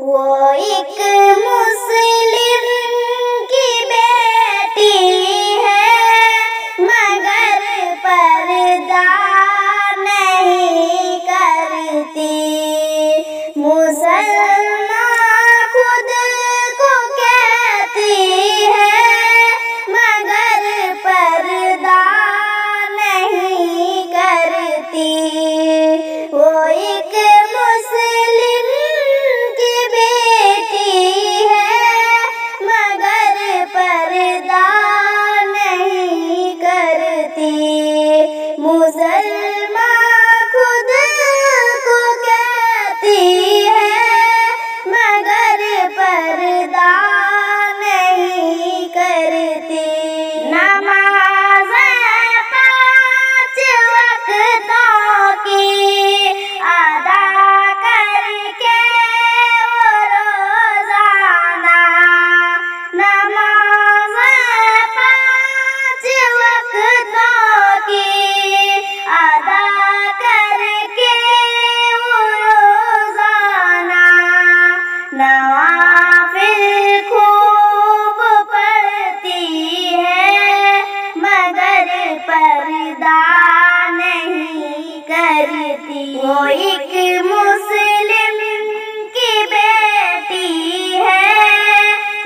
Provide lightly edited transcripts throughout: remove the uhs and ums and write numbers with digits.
वो एक मुस्लिम की बेटी है मगर पर्दा नहीं करती। मुसलमान खुद को कहती है मगर पर्दा नहीं करती। वो एक मुस्लिम की बेटी है मगर पर्दा नहीं करती। मुसलमान खुद को कहती है मगर पर्दा नहीं करती। नमाज़ 5 वक्तों की अदा करके वो रोज़ाना, नमाज़ 5 वक्तों की अदा करके वो रोज़ाना नवाफिल खूब पढ़ती है मगर पर्दा नहीं करती। वो एक मुस्लिम की बेटी है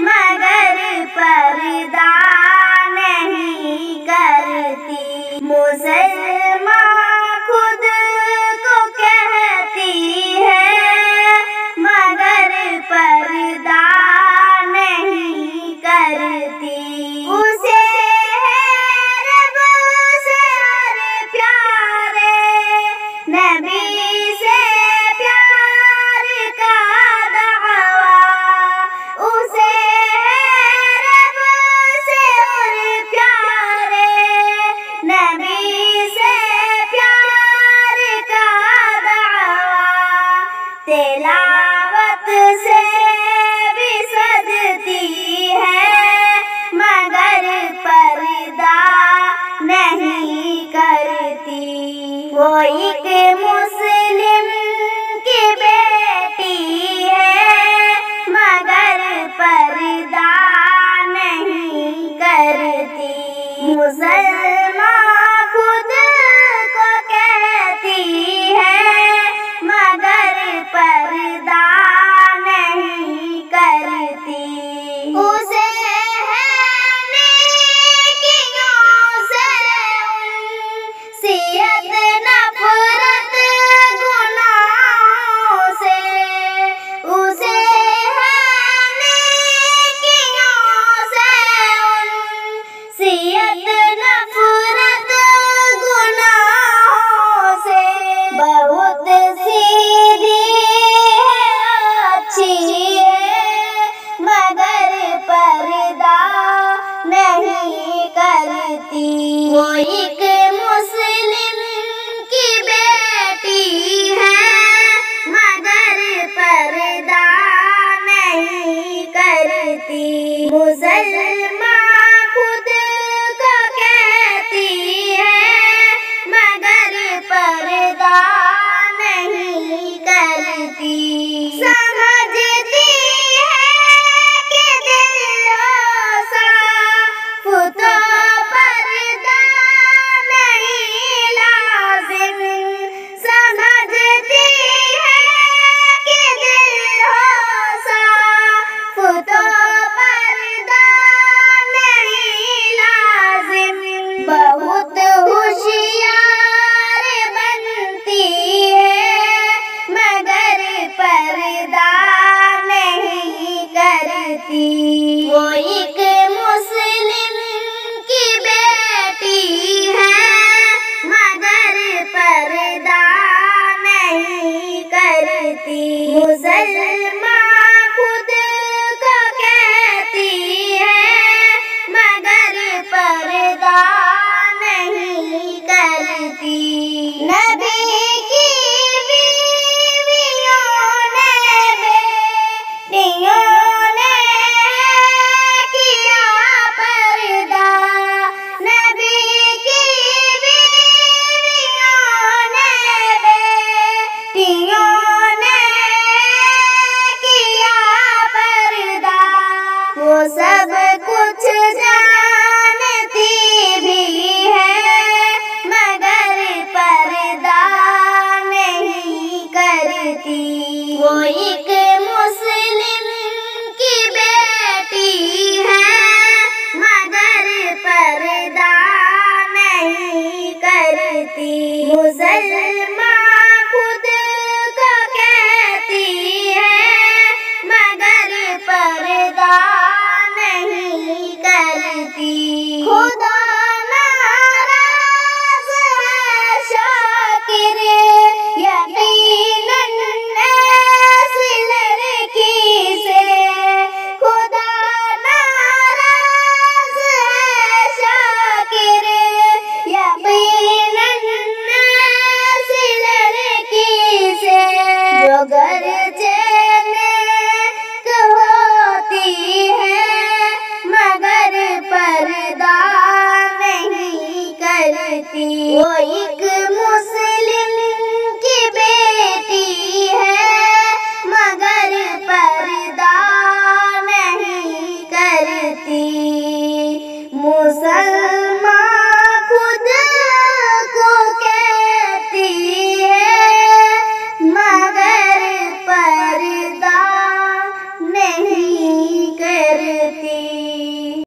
मगर पर्दा नहीं करती। मुसलमान खुद को कहती है मगर पर्दा नहीं करती। उसे रब से और प्यारे नबी से प्यार का दावा, उसे रब से और प्यारे नबी से प्यार का दावा तेला